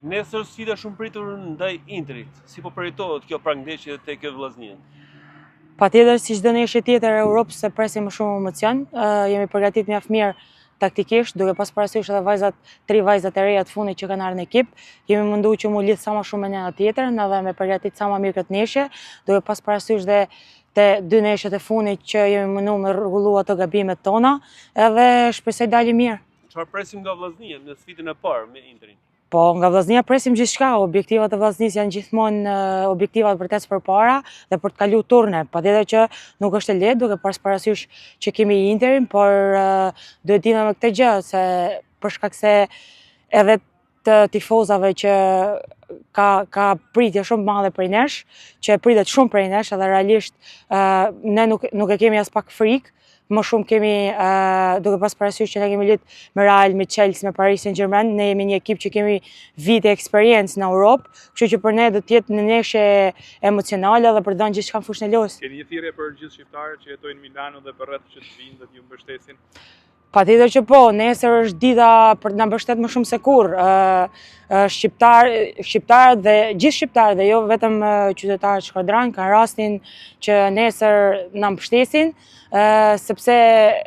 Nesër sfida shumë pritur ndaj Interit. Si po përjetohet kjo prangdhënie te kjo vllaznie? Patjetër, si çdo ndeshje tjetër e Europës se presim më shumë emocion, jemi përgatitur mjaft mirë taktikisht, duke pas parasysh edhe tri vajzat e reja të fundit që kanë ardhur në ekip. Jemi munduar që mu lidh sa më shumë me njëra tjetrën, edhe me përgatit sa më mirë këtë ndeshje, duke pas parasysh dhe te dy ndeshjet e fundit që jemi munduar me rregullu ato gabimet tona, edhe shpresoj dalë mirë. Çfarë presim nga vllaznia në sfidën e parë me Interin? Po, nga vllaznia presim gjithçka, objektivat e vllaznisë janë gjithmonë objektivat vërtet përpara dhe për të kaluar turne. Patjetër që nuk është e lehtë duke pas parasysh që kemi Interin, por duhet dina me këtë gjë se për shkak se edhe të tifozave që ka pritje shumë madhe prej nesh, që pritet shumë prej nesh, edhe realisht ne nuk e kemi as pak frikë. Më shumë kemi, duke pas parasysh që ne kemi luajtur me Real, me Chelsea, me Paris Saint-Germain, ne jemi një ekip që kemi vite eksperiencë në Europë, kështu që për ne do të jetë një ndeshje emocionale dhe për të dhënë gjithçka në fushën e lojës. Keni një thirrje për gjithë shqiptarët që jetojnë në Milano dhe për rreth që të vinë dhe të ju mbështesin? Patjetër që po, nesër është dita për të na mbështet më shumë se kurrë. Shqiptarët dhe gjithë shqiptarët dhe jo vetëm qytetarët Shkodran kanë rastin që nesër na mbështesin, sepse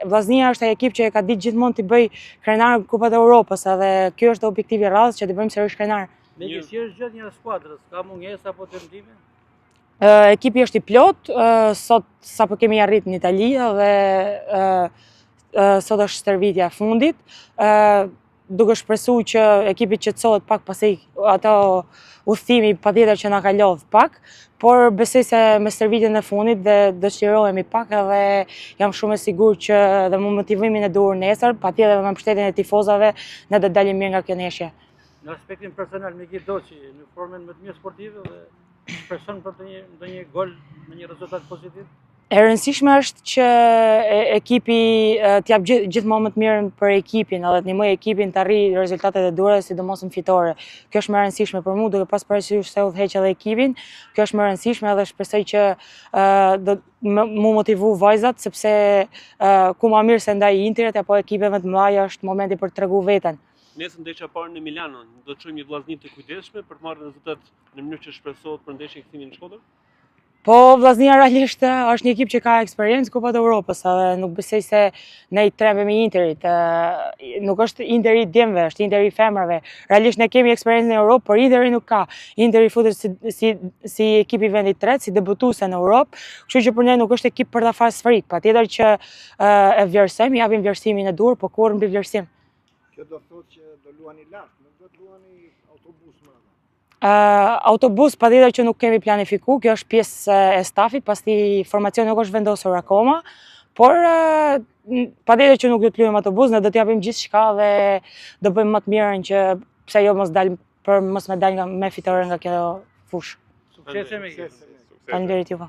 vllaznia është ai ekip që e ka ditë gjithmonë të bëj krenar Kupat e Europës, edhe ky është objektivi i radhës që të bëjmë sërish krenar. Me si është gjatë një skuadrës, ka mungesë apo tendime? Ekipi është i plot, sot sapo kemi arrit në Itali dhe sot është stërvitja e fundit, duke shpresuar që ekipi qetësohet pak pasi ato udhëtimi patjetër që na ka lodh pak, por besoj se me stërvitjen e fundit do çlirohemi pak edhe jam shumë e sigurt që dhe me motivimin e duhur nesër, patjetër me mbështetjen e tifozave, ne do dalim mirë nga kjo ndeshje. Në aspektin personal me Gjith Doçi, në formën më të mirë sportive dhe shpreson për ndonjë gol me një rezultat pozitiv? E rëndësishme është që ekipi të jap gjithmonë më të mirën për ekipin, edhe të ndihmoj ekipin të arrijë rezultatet e duhura, sidomos në fitore. Kjo është më e rëndësishme për mua, duke pas parasysh se udhëheq edhe ekipin. Kjo është më e rëndësishme edhe shpresoj që do mu motivu vajzat, sepse ku më mirë se ndaj Interit apo ekipeve të mëdha është momenti për të treguar veten. Nesër ndeshja e parë në Milano, do të shohim një vllazni të kujdesshme për të marrë rezultat në mënyrë që shpresohet për ndeshjen e kthimit në Shkodër? Po, vllaznia realisht është një ekip që ka eksperiencë Kupat e Europës, edhe nuk besoj se ne i trembemi Interit. Nuk është Interi i djemve, është Interi i femrave. Realisht ne kemi eksperiencë në Europë, por Interi nuk ka. Interi futet si ekip i vendit të tretë, si debutuese në Europë, kështu që për ne nuk është ekip për ta farë sfrik. Patjetër që e vlerësojmë, japim vlerësimin e duhur, por kurrë mbi vlerësim. Kjo do thotë që do luani lart, nuk do të luani autobus më. Autobus patjetër që nuk kemi planifikuar, kjo është pjesë e stafit, pasi formacioni nuk është vendosur akoma, por patjetër që nuk do të luajmë autobus, ne do të japim gjithçka dhe do bëjmë më të mirën që pse jo mos me dal me fitore nga kjo fushë. Suksese me Gjith. Faleminderit juve.